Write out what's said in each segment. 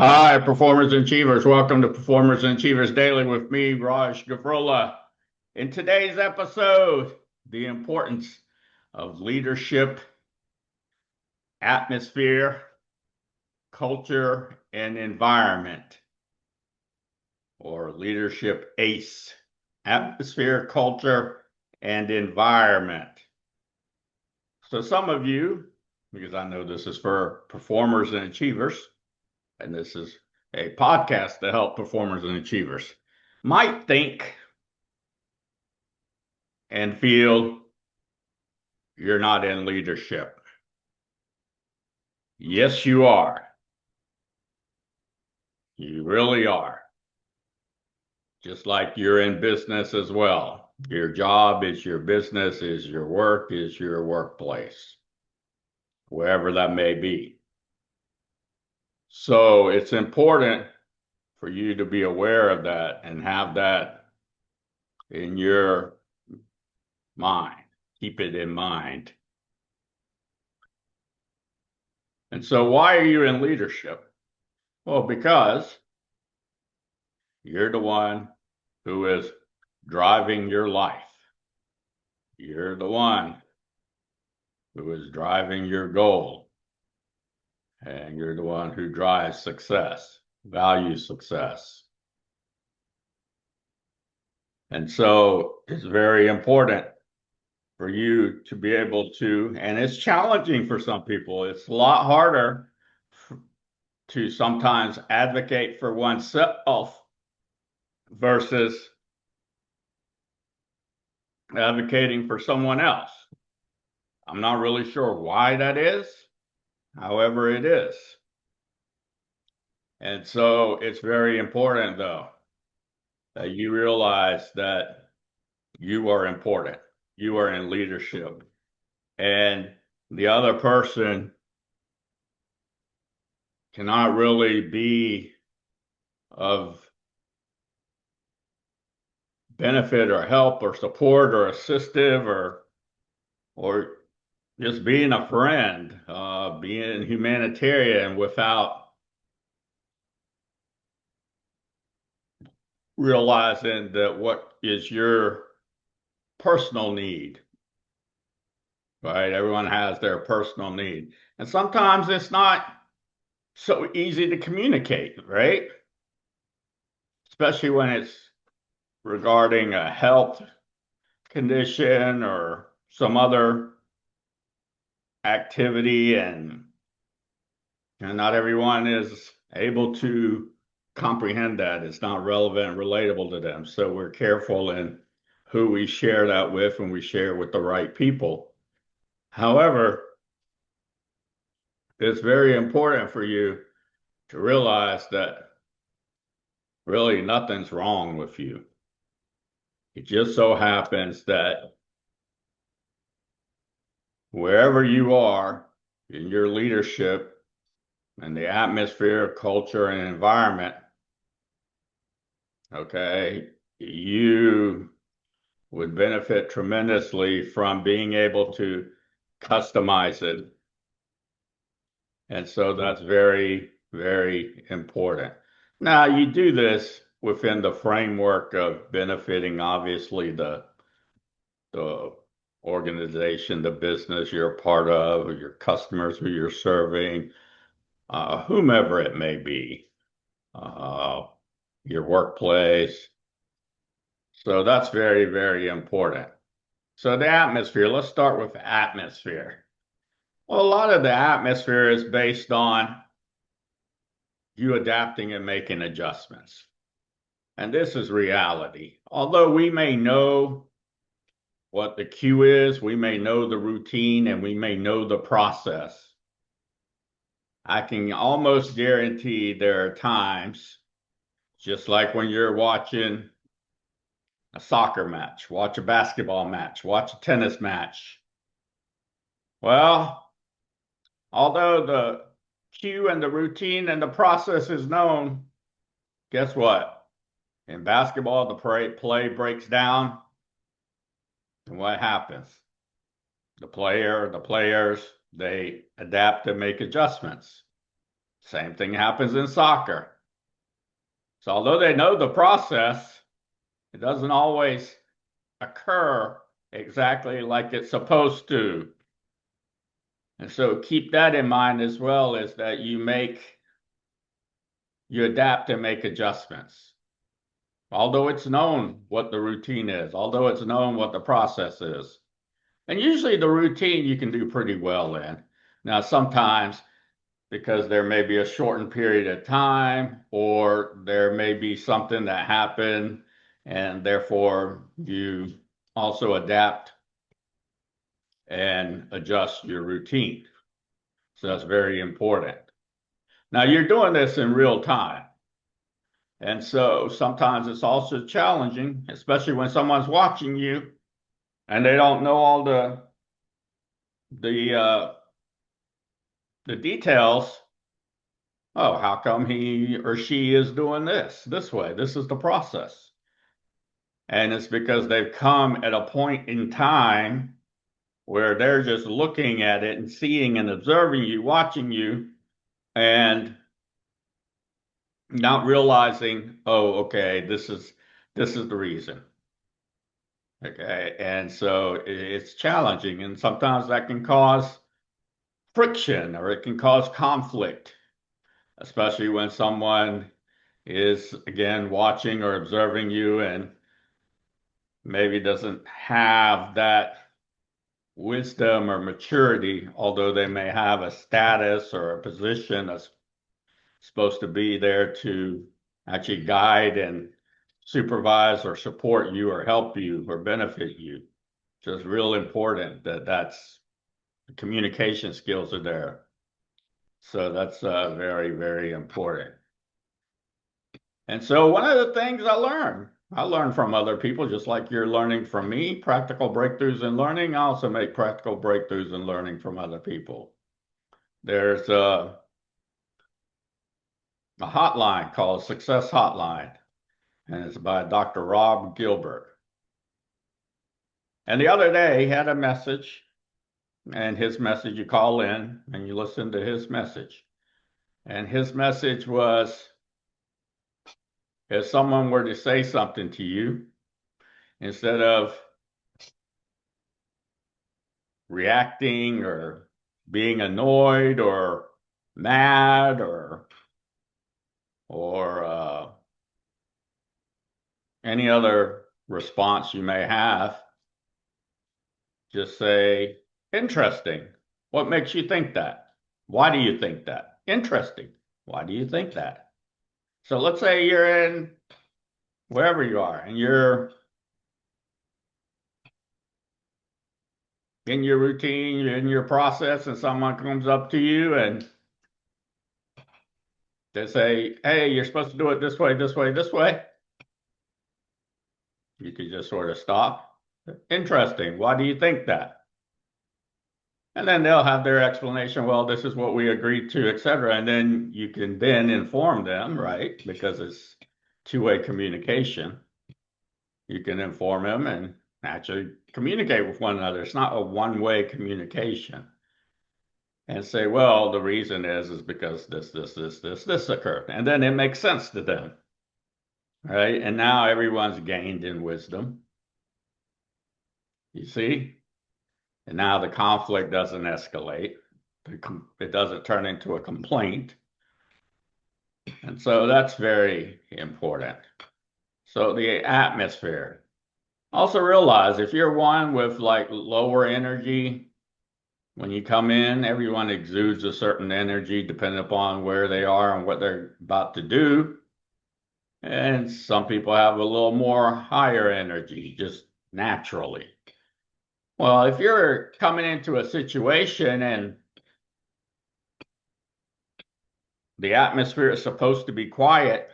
Hi, performers and achievers. Welcome to Performers and Achievers Daily with me, Raj Gavurla. In today's episode, the importance of leadership, atmosphere, culture, and environment, or leadership ACE, atmosphere, culture, and environment. So some of you, because I know this is for performers and achievers, and this is a podcast to help performers and achievers, might think and feel you're not in leadership. Yes, you are. You really are. Just like you're in business as well. Your job is your business, is your work, is your workplace, wherever that may be. So it's important for you to be aware of that and have that in your mind. Keep it in mind. And so why are you in leadership? Well, because you're the one who is driving your life. You're the one who is driving your goal. And you're the one who drives success, values success. And so it's very important for you to be able to, and it's challenging for some people. It's a lot harder to sometimes advocate for oneself versus advocating for someone else. I'm not really sure why that is. However, it is. And so it's very important, though, that you realize that you are important. You are in leadership. And the other person cannot really be of benefit or help or support or assistive or just being a friend, being humanitarian without realizing that what is your personal need, right? Everyone has their personal need. And sometimes it's not so easy to communicate, right? Especially when it's regarding a health condition or some other activity, and not everyone is able to comprehend that. It's not relevant and relatable to them. So we're careful in who we share that with, and we share with the right people. However, it's very important for you to realize that really nothing's wrong with you. It just so happens that wherever you are in your leadership and the atmosphere, culture, and environment, okay, you would benefit tremendously from being able to customize it. And so that's very, very important. Now, you do this within the framework of benefiting, obviously, the organization, the business you're a part of, or your customers who you're serving, whomever it may be, uh, your workplace. So that's very, very important. So the atmosphere, let's start with atmosphere. Well, a lot of the atmosphere is based on you adapting and making adjustments. And this is reality. Although we may know what the cue is, we may know the routine, and we may know the process, I can almost guarantee there are times, just like when you're watching a soccer match, watch a basketball match, watch a tennis match. Well, although the cue and the routine and the process is known, guess what? In basketball, the play breaks down, and what happens? The players, they adapt and make adjustments. Same thing happens in soccer. So although they know the process, it doesn't always occur exactly like it's supposed to. And so keep that in mind as well, is that you adapt and make adjustments. Although it's known what the routine is, although it's known what the process is. And usually the routine you can do pretty well in. Now, sometimes because there may be a shortened period of time, or there may be something that happened, and therefore you also adapt and adjust your routine. So that's very important. Now, you're doing this in real time. And so sometimes it's also challenging, especially when someone's watching you and they don't know all the uh, the details. Oh, how come he or she is doing this way? This is the process. And it's because they've come at a point in time where they're just looking at it and seeing and observing you, watching you, and not realizing, oh, okay, this is the reason. Okay. And so it's challenging. And sometimes that can cause friction or it can cause conflict, especially when someone is, again, watching or observing you and maybe doesn't have that wisdom or maturity, although they may have a status or a position that's supposed to be there to actually guide and supervise or support you or help you or benefit you. So it's real important that that's the communication skills are there. So that's very, very important. And so one of the things I learned from other people, just like you're learning from me, practical breakthroughs in learning. I also make practical breakthroughs in learning from other people. There's a hotline called Success Hotline, and it's by Dr. Rob Gilbert. And the other day he had a message, and his message, you call in and you listen to his message. And his message was, if someone were to say something to you, instead of reacting or being annoyed or mad or any other response you may have, just say, interesting. What makes you think that? Why do you think that? Interesting. Why do you think that? So let's say you're in wherever you are and you're in your routine, you're in your process, and someone comes up to you and they say, hey, you're supposed to do it this way, this way, this way. You could just sort of stop. Interesting. Why do you think that? And then they'll have their explanation. Well, this is what we agreed to, etc. And then you can then inform them, right? Because it's two-way communication. You can inform them and actually communicate with one another. It's not a one-way communication. And say, well, the reason is because this occurred. And then it makes sense to them. Right? And now everyone's gained in wisdom. You see? And now the conflict doesn't escalate. It doesn't turn into a complaint. And so that's very important. So the atmosphere. Also realize if you're one with like lower energy, when you come in, everyone exudes a certain energy depending upon where they are and what they're about to do. And some people have a little more higher energy just naturally. Well, if you're coming into a situation and the atmosphere is supposed to be quiet,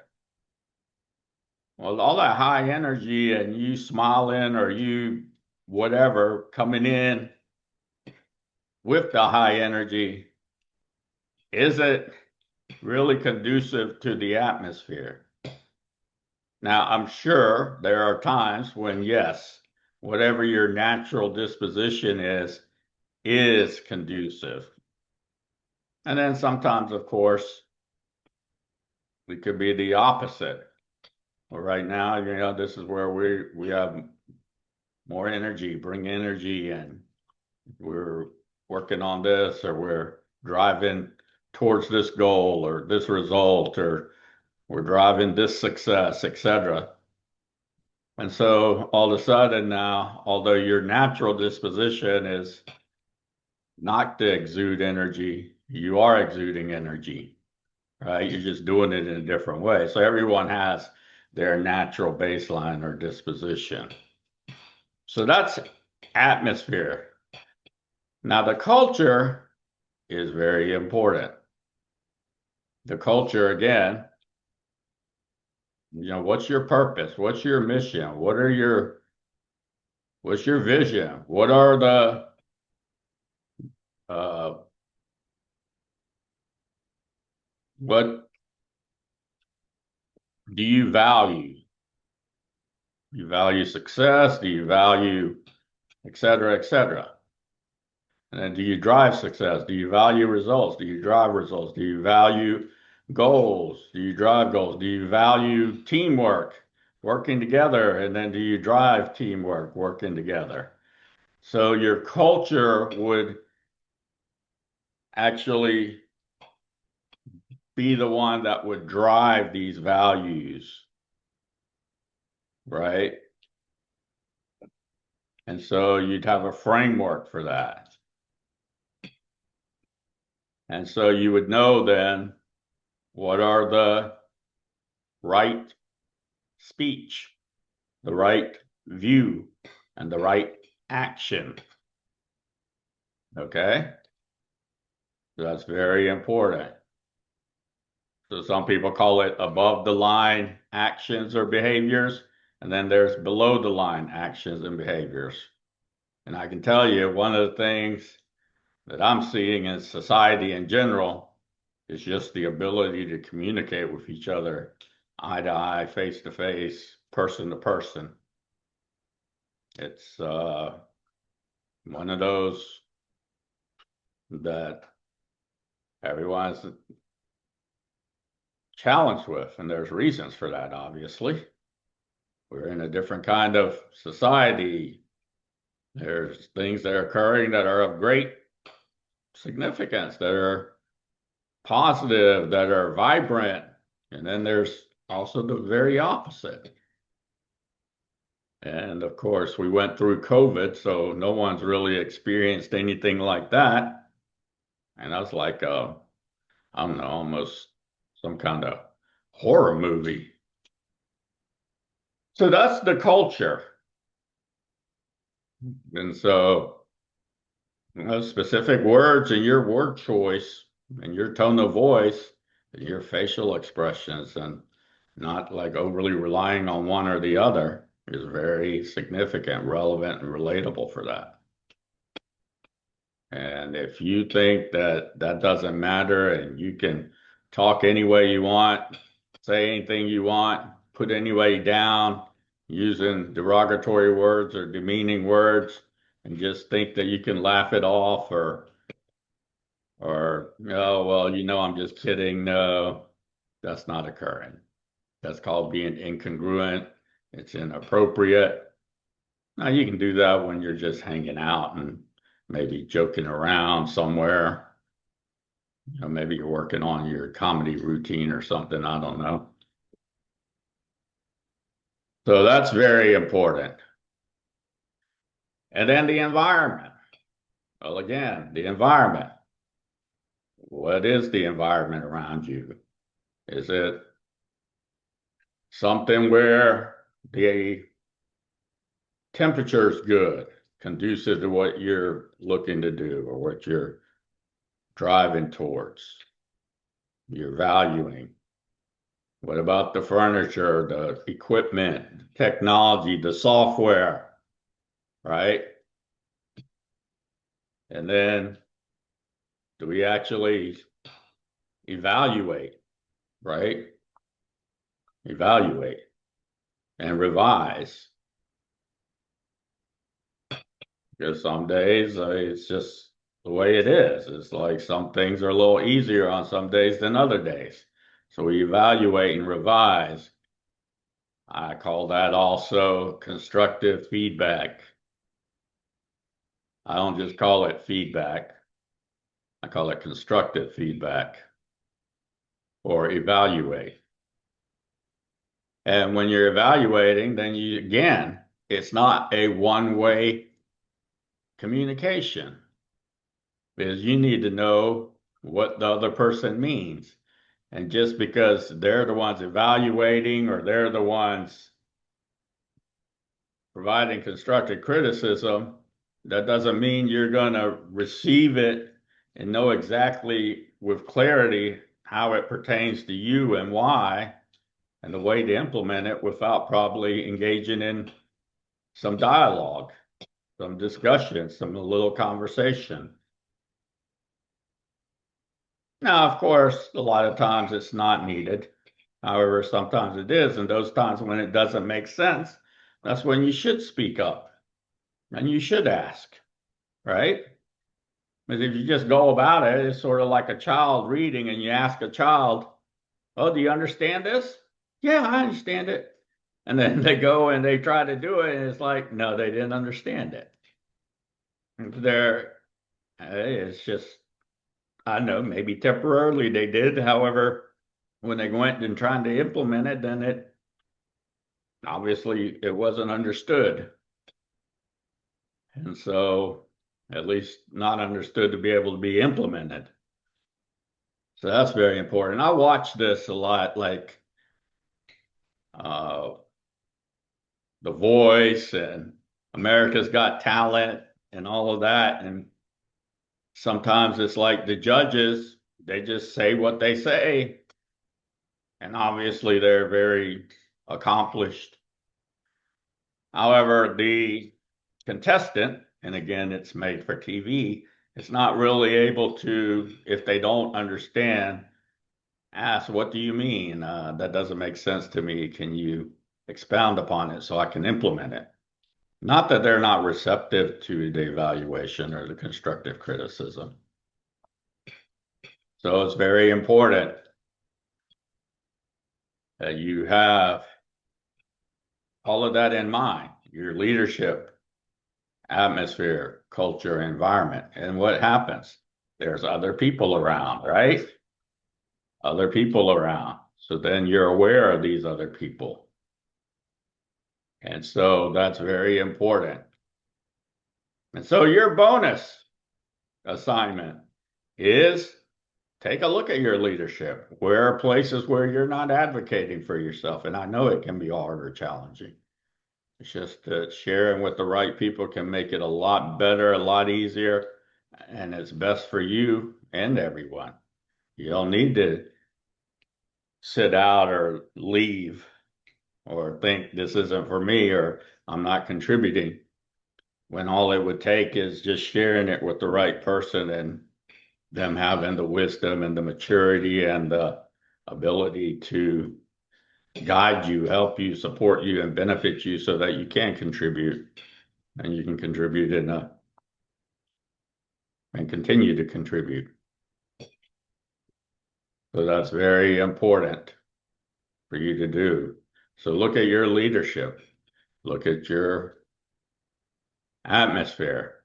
well, all that high energy and you smiling or you whatever coming in with the high energy, is it really conducive to the atmosphere? Now, I'm sure there are times when, yes, whatever your natural disposition is conducive. And then sometimes, of course, it could be the opposite. Well, right now, this is where we have more energy, bring energy, and we're working on this, or we're driving towards this goal or this result, or we're driving this success, etc. And so all of a sudden now, although your natural disposition is not to exude energy, you are exuding energy, right? You're just doing it in a different way. So everyone has their natural baseline or disposition. So that's atmosphere. Now, the culture is very important. The culture, again, what's your purpose? What's your mission? What's your vision? What are uh, what do you value? Do you value success? Do you value et cetera, et cetera? And then do you drive success? Do you value results? Do you drive results? Do you value goals? Do you drive goals? Do you value teamwork, working together? And then do you drive teamwork, working together? So your culture would actually be the one that would drive these values, right? And so you'd have a framework for that. And so you would know then what are the right speech, the right view, and the right action. Okay? So that's very important. So some people call it above the line actions or behaviors, and then there's below the line actions and behaviors. And I can tell you one of the things that I'm seeing in society in general is just the ability to communicate with each other eye to eye, face to face, person to person. It's one of those that everyone's challenged with, and there's reasons for that, obviously. We're in a different kind of society. There's things that are occurring that are of great significance, that are positive, that are vibrant. And then there's also the very opposite. And of course, we went through COVID, so no one's really experienced anything like that. And that's like, I don't know, almost some kind of horror movie. So that's the culture. And so specific words and your word choice and your tone of voice and your facial expressions, and not like overly relying on one or the other, is very significant, relevant, and relatable for that. And if you think that that doesn't matter and you can talk any way you want, say anything you want, put anybody down using derogatory words or demeaning words, and just think that you can laugh it off, or oh well, I'm just kidding. No, that's not occurring. That's called being incongruent. It's inappropriate. Now you can do that when you're just hanging out and maybe joking around somewhere. Maybe you're working on your comedy routine or something. I don't know. So that's very important. And then the environment. Well, again, the environment. What is the environment around you? Is it something where the temperature is good, conducive to what you're looking to do or what you're driving towards, you're valuing? What about the furniture, the equipment, technology, the software, right? And then do we actually evaluate, right? Evaluate and revise. Because some days it's just the way it is. It's like some things are a little easier on some days than other days. So we evaluate and revise. I call that also constructive feedback. I don't just call it feedback. I call it constructive feedback or evaluate. And when you're evaluating, then it's not a one-way communication, because you need to know what the other person means. And just because they're the ones evaluating or they're the ones providing constructive criticism, that doesn't mean you're going to receive it and know exactly with clarity how it pertains to you and why, and the way to implement it without probably engaging in some dialogue, some discussion, some little conversation. Now, of course, a lot of times it's not needed. However, sometimes it is. And those times when it doesn't make sense, that's when you should speak up and you should ask, right? Because if you just go about it, it's sort of like a child reading and you ask a child, "Oh, do you understand this?" "Yeah, I understand it." And then they go and they try to do it, and it's like, no, they didn't understand it. It's just, I don't know, maybe temporarily they did. However, when they went and trying to implement it, then it obviously it wasn't understood. And so at least not understood to be able to be implemented. So that's very important. I watch this a lot, like uh, The Voice and America's Got Talent and all of that. And sometimes it's like the judges, they just say what they say. And obviously they're very accomplished. However, the contestant, and again, it's made for TV, it's not really able to, if they don't understand, ask, "What do you mean? That doesn't make sense to me. Can you expound upon it so I can implement it?" Not that they're not receptive to the evaluation or the constructive criticism. So it's very important that you have all of that in mind, your leadership, atmosphere, culture, environment. And what happens? There's other people around, right? Other people around. So then you're aware of these other people. And so that's very important. And so your bonus assignment is take a look at your leadership. Where are places where you're not advocating for yourself? And I know it can be hard or challenging. It's just that sharing with the right people can make it a lot better, a lot easier, and it's best for you and everyone. You don't need to sit out or leave or think this isn't for me or I'm not contributing, when all it would take is just sharing it with the right person and them having the wisdom and the maturity and the ability to guide you, help you, support you, and benefit you so that you can contribute and you can contribute and continue to contribute. So that's very important for you to do. So look at your leadership, look at your atmosphere,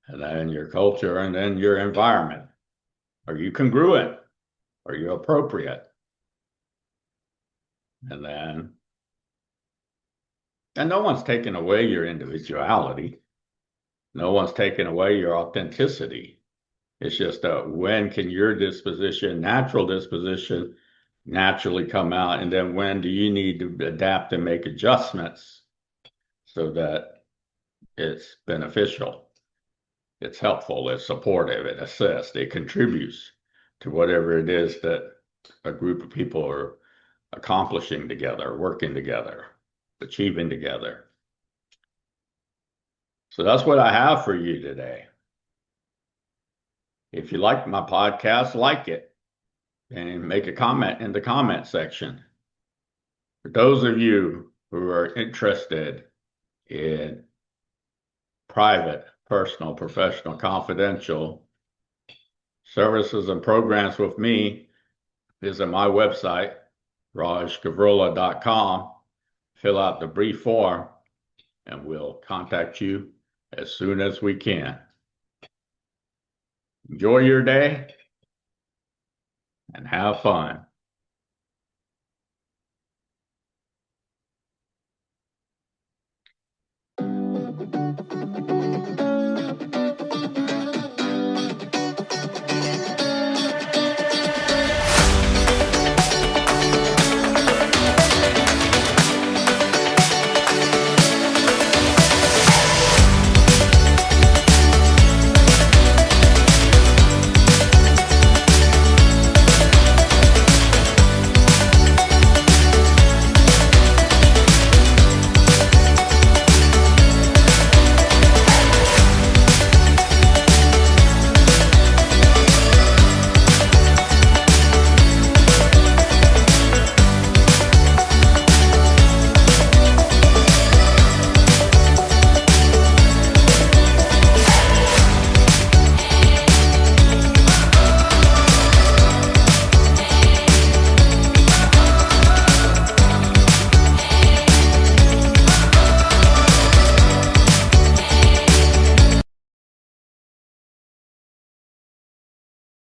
and then your culture, and then your environment. Are you congruent? Are you appropriate? And no one's taking away your individuality. No one's taking away your authenticity. It's just when can your disposition, natural disposition, naturally come out? And then when do you need to adapt and make adjustments so that it's beneficial, it's helpful, it's supportive, it assists, it contributes to whatever it is that a group of people are accomplishing together, working together, achieving together. So that's what I have for you today. If you like my podcast, like it and make a comment in the comment section. For those of you who are interested in private, personal, professional, confidential services and programs with me, visit my website, rajgavurla.com, fill out the brief form, and we'll contact you as soon as we can. Enjoy your day and have fun.